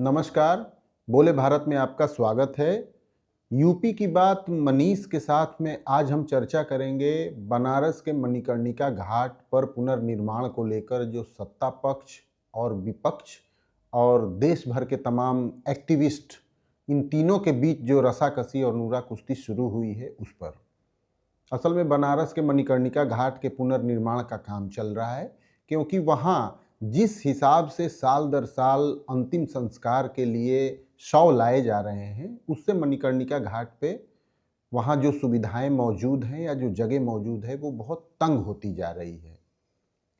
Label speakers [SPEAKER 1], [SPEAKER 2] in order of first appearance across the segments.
[SPEAKER 1] नमस्कार। बोले भारत में आपका स्वागत है। यूपी की बात मनीष के साथ में आज हम चर्चा करेंगे बनारस के मणिकर्णिका घाट पर पुनर्निर्माण को लेकर जो सत्ता पक्ष और विपक्ष और देश भर के तमाम एक्टिविस्ट, इन तीनों के बीच जो रसाकसी और नूरा कुश्ती शुरू हुई है उस पर। असल में बनारस के मणिकर्णिका घाट के पुनर्निर्माण का काम चल रहा है, क्योंकि वहाँ जिस हिसाब से साल दर साल अंतिम संस्कार के लिए शव लाए जा रहे हैं, उससे मणिकर्णिका घाट पे वहाँ जो सुविधाएं मौजूद हैं या जो जगह मौजूद है वो बहुत तंग होती जा रही है।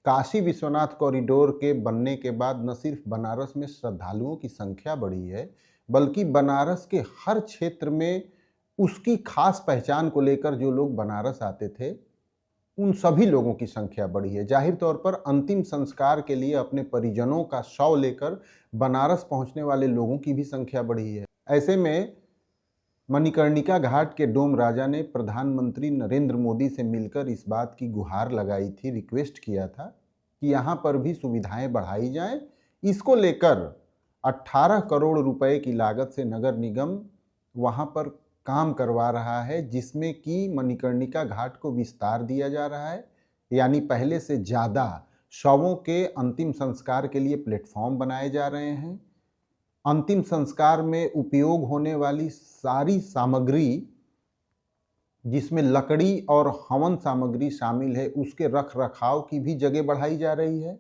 [SPEAKER 1] काशी विश्वनाथ कॉरिडोर के बनने के बाद न सिर्फ बनारस में श्रद्धालुओं की संख्या बढ़ी है, बल्कि बनारस के हर क्षेत्र में उसकी खास पहचान को लेकर जो लोग बनारस आते थे, उन सभी लोगों की संख्या बढ़ी है। जाहिर तौर पर अंतिम संस्कार के लिए अपने परिजनों का शव लेकर बनारस पहुंचने वाले लोगों की भी संख्या बढ़ी है। ऐसे में मणिकर्णिका घाट के डोम राजा ने प्रधानमंत्री नरेंद्र मोदी से मिलकर इस बात की गुहार लगाई थी, रिक्वेस्ट किया था कि यहाँ पर भी सुविधाएं बढ़ाई जाएं। इसको लेकर 18 करोड़ रुपए की लागत से नगर निगम वहाँ पर काम करवा रहा है, जिसमें कि मणिकर्णिका घाट को विस्तार दिया जा रहा है, यानी पहले से ज़्यादा शवों के अंतिम संस्कार के लिए प्लेटफॉर्म बनाए जा रहे हैं। अंतिम संस्कार में उपयोग होने वाली सारी सामग्री, जिसमें लकड़ी और हवन सामग्री शामिल है, उसके रख रखाव की भी जगह बढ़ाई जा रही है।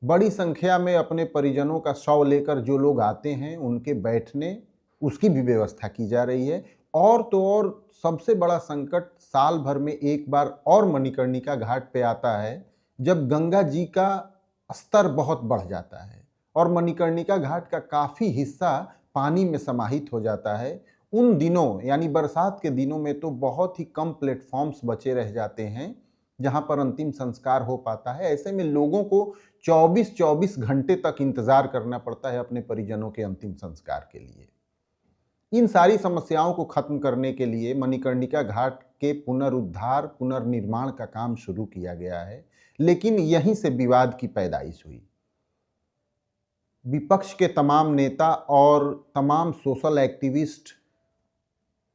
[SPEAKER 1] बड़ी संख्या में अपने परिजनों का शव लेकर जो लोग आते हैं, उनके बैठने उसकी भी व्यवस्था की जा रही है। और तो और सबसे बड़ा संकट साल भर में एक बार और मणिकर्णिका घाट पे आता है, जब गंगा जी का स्तर बहुत बढ़ जाता है और मणिकर्णिका घाट का काफ़ी हिस्सा पानी में समाहित हो जाता है। उन दिनों यानी बरसात के दिनों में तो बहुत ही कम प्लेटफॉर्म्स बचे रह जाते हैं जहां पर अंतिम संस्कार हो पाता है। ऐसे में लोगों को 24-24 घंटे तक इंतजार करना पड़ता है अपने परिजनों के अंतिम संस्कार के लिए। इन सारी समस्याओं को खत्म करने के लिए मणिकर्णिका घाट के पुनरुद्धार पुनर्निर्माण का काम शुरू किया गया है, लेकिन यहीं से विवाद की पैदाइश हुई। विपक्ष के तमाम नेता और तमाम सोशल एक्टिविस्ट,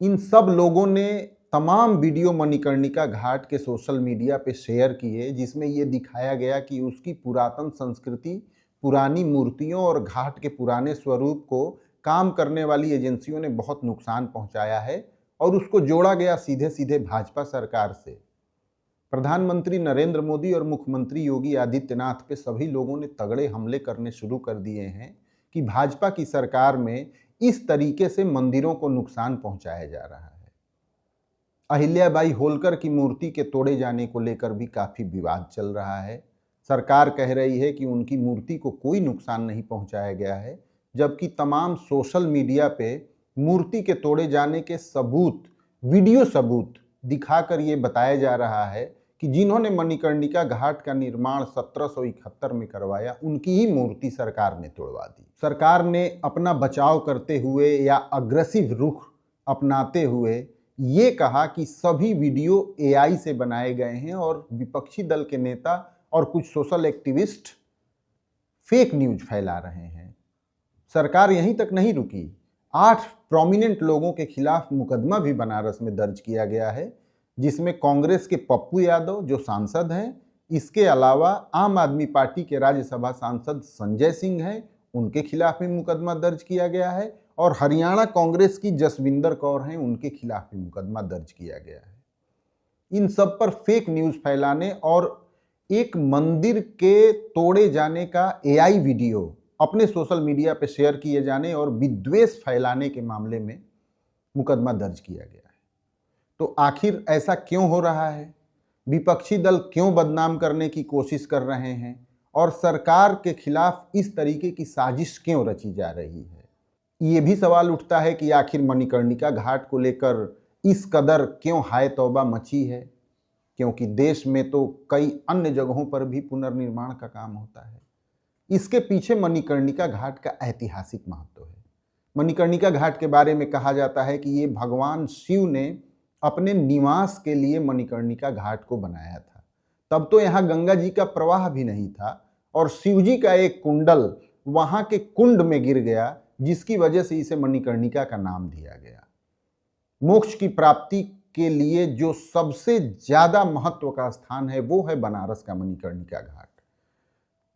[SPEAKER 1] इन सब लोगों ने तमाम वीडियो मणिकर्णिका घाट के सोशल मीडिया पे शेयर किए, जिसमें ये दिखाया गया कि उसकी पुरातन संस्कृति, पुरानी मूर्तियों और घाट के पुराने स्वरूप को काम करने वाली एजेंसियों ने बहुत नुकसान पहुंचाया है, और उसको जोड़ा गया सीधे सीधे भाजपा सरकार से। प्रधानमंत्री नरेंद्र मोदी और मुख्यमंत्री योगी आदित्यनाथ पे सभी लोगों ने तगड़े हमले करने शुरू कर दिए हैं कि भाजपा की सरकार में इस तरीके से मंदिरों को नुकसान पहुंचाया जा रहा है। अहिल्याबाई होलकर की मूर्ति के तोड़े जाने को लेकर भी काफ़ी विवाद चल रहा है। सरकार कह रही है कि उनकी मूर्ति को कोई नुकसान नहीं पहुंचाया गया है, जबकि तमाम सोशल मीडिया पे मूर्ति के तोड़े जाने के सबूत, वीडियो सबूत दिखाकर ये बताया जा रहा है कि जिन्होंने मणिकर्णिका घाट का निर्माण 1771 में करवाया, उनकी ही मूर्ति सरकार ने तोड़वा दी। सरकार ने अपना बचाव करते हुए या अग्रेसिव रुख अपनाते हुए ये कहा कि सभी वीडियो एआई से बनाए गए हैं, और विपक्षी दल के नेता और कुछ सोशल एक्टिविस्ट फेक न्यूज फैला रहे हैं। सरकार यहीं तक नहीं रुकी, 8 प्रोमिनेंट लोगों के खिलाफ मुकदमा भी बनारस में दर्ज किया गया है, जिसमें कांग्रेस के पप्पू यादव जो सांसद हैं, इसके अलावा आम आदमी पार्टी के राज्यसभा सांसद संजय सिंह हैं, उनके खिलाफ भी मुकदमा दर्ज किया गया है, और हरियाणा कांग्रेस की जसविंदर कौर हैं, उनके खिलाफ भी मुकदमा दर्ज किया गया है। इन सब पर फेक न्यूज फैलाने और एक मंदिर के तोड़े जाने का एआई वीडियो अपने सोशल मीडिया पे शेयर किए जाने और विद्वेष फैलाने के मामले में मुकदमा दर्ज किया गया है। तो आखिर ऐसा क्यों हो रहा है? विपक्षी दल क्यों बदनाम करने की कोशिश कर रहे हैं, और सरकार के खिलाफ इस तरीके की साजिश क्यों रची जा रही है? ये भी सवाल उठता है कि आखिर मणिकर्णिका घाट को लेकर इस कदर क्यों हाय तौबा मची है, क्योंकि देश में तो कई अन्य जगहों पर भी पुनर्निर्माण का काम होता है। इसके पीछे मणिकर्णिका घाट का ऐतिहासिक महत्व है। मणिकर्णिका घाट के बारे में कहा जाता है कि ये भगवान शिव ने अपने निवास के लिए मणिकर्णिका घाट को बनाया था। तब तो यहाँ गंगा जी का प्रवाह भी नहीं था, और शिव जी का एक कुंडल वहां के कुंड में गिर गया, जिसकी वजह से इसे मणिकर्णिका का नाम दिया गया। मोक्ष की प्राप्ति के लिए जो सबसे ज्यादा महत्व का स्थान है वो है बनारस का मणिकर्णिका घाट।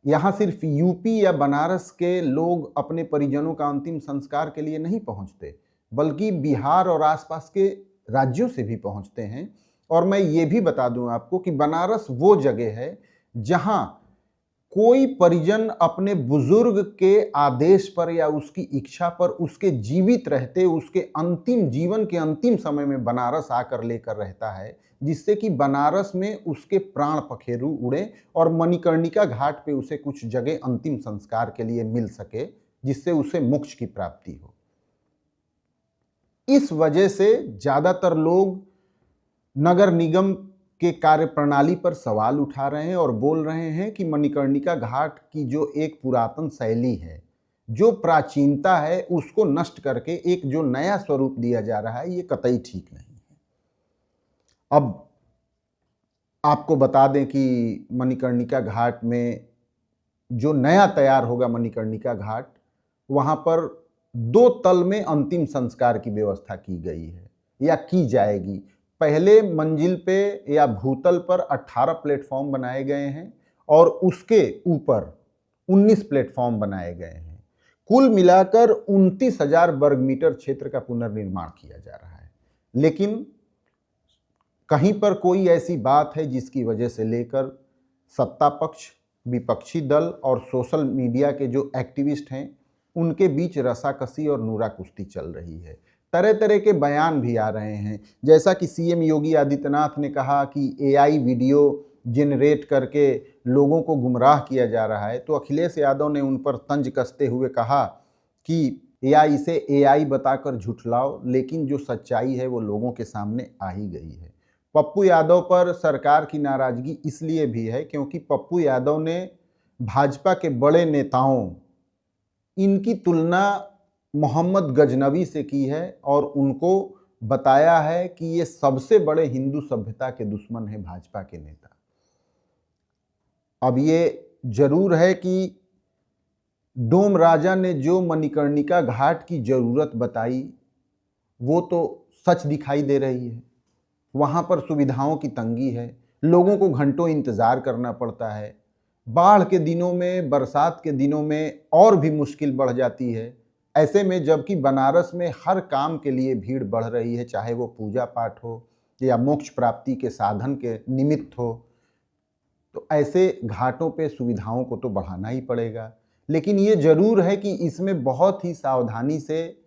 [SPEAKER 1] यहां सिर्फ यूपी या बनारस के लोग अपने परिजनों का अंतिम संस्कार के लिए नहीं पहुंचते, बल्कि बिहार और आसपास के राज्यों से भी पहुंचते हैं। और मैं ये भी बता दूं आपको कि बनारस वो जगह है जहां कोई परिजन अपने बुजुर्ग के आदेश पर या उसकी इच्छा पर उसके जीवित रहते उसके अंतिम जीवन के अंतिम समय में बनारस आकर लेकर रहता है, जिससे कि बनारस में उसके प्राण पखेरु उड़े और मणिकर्णिका घाट पे उसे कुछ जगह अंतिम संस्कार के लिए मिल सके, जिससे उसे मोक्ष की प्राप्ति हो। इस वजह से ज्यादातर लोग नगर निगम के कार्य प्रणाली पर सवाल उठा रहे हैं और बोल रहे हैं कि मणिकर्णिका घाट की जो एक पुरातन शैली है, जो प्राचीनता है, उसको नष्ट करके एक जो नया स्वरूप दिया जा रहा है, ये कतई ठीक नहीं है। अब आपको बता दें कि मणिकर्णिका घाट में जो नया तैयार होगा मणिकर्णिका घाट, वहां पर 2 तल में अंतिम संस्कार की व्यवस्था की गई है या की जाएगी। पहले मंजिल पे या भूतल पर 18 प्लेटफॉर्म बनाए गए हैं और उसके ऊपर 19 प्लेटफॉर्म बनाए गए हैं। कुल मिलाकर 29,000 वर्ग मीटर क्षेत्र का पुनर्निर्माण किया जा रहा है। लेकिन कहीं पर कोई ऐसी बात है जिसकी वजह से लेकर सत्ता पक्ष, विपक्षी दल और सोशल मीडिया के जो एक्टिविस्ट हैं, उनके बीच रसाकसी और नूरा कुश्ती चल रही है। तरह तरह के बयान भी आ रहे हैं, जैसा कि सीएम योगी आदित्यनाथ ने कहा कि एआई वीडियो जनरेट करके लोगों को गुमराह किया जा रहा है, तो अखिलेश यादव ने उन पर तंज कसते हुए कहा कि या इसे एआई बताकर झुठलाओ, लेकिन जो सच्चाई है वो लोगों के सामने आ ही गई है। पप्पू यादव पर सरकार की नाराजगी इसलिए भी है क्योंकि पप्पू यादव ने भाजपा के बड़े नेताओं, इनकी तुलना मोहम्मद गजनवी से की है और उनको बताया है कि ये सबसे बड़े हिंदू सभ्यता के दुश्मन हैं भाजपा के नेता। अब ये जरूर है कि डोम राजा ने जो मणिकर्णिका घाट की जरूरत बताई वो तो सच दिखाई दे रही है। वहां पर सुविधाओं की तंगी है, लोगों को घंटों इंतजार करना पड़ता है। बाढ़ के दिनों में, बरसात के दिनों में और भी मुश्किल बढ़ जाती है। ऐसे में जबकि बनारस में हर काम के लिए भीड़ बढ़ रही है, चाहे वो पूजा पाठ हो या मोक्ष प्राप्ति के साधन के निमित्त हो, तो ऐसे घाटों पे सुविधाओं को तो बढ़ाना ही पड़ेगा। लेकिन ये जरूर है कि इसमें बहुत ही सावधानी से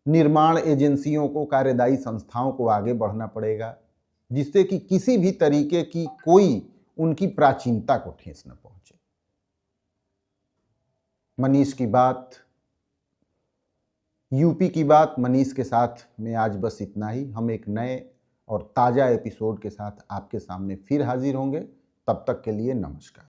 [SPEAKER 1] निर्माण एजेंसियों को, कार्यदायी संस्थाओं को आगे बढ़ना पड़ेगा, जिससे कि किसी भी तरीके की कोई उनकी प्राचीनता को ठेस न पहुंचे। मनीष की बात, यूपी की बात मनीष के साथ में आज बस इतना ही। हम एक नए और ताज़ा एपिसोड के साथ आपके सामने फिर हाजिर होंगे। तब तक के लिए नमस्कार।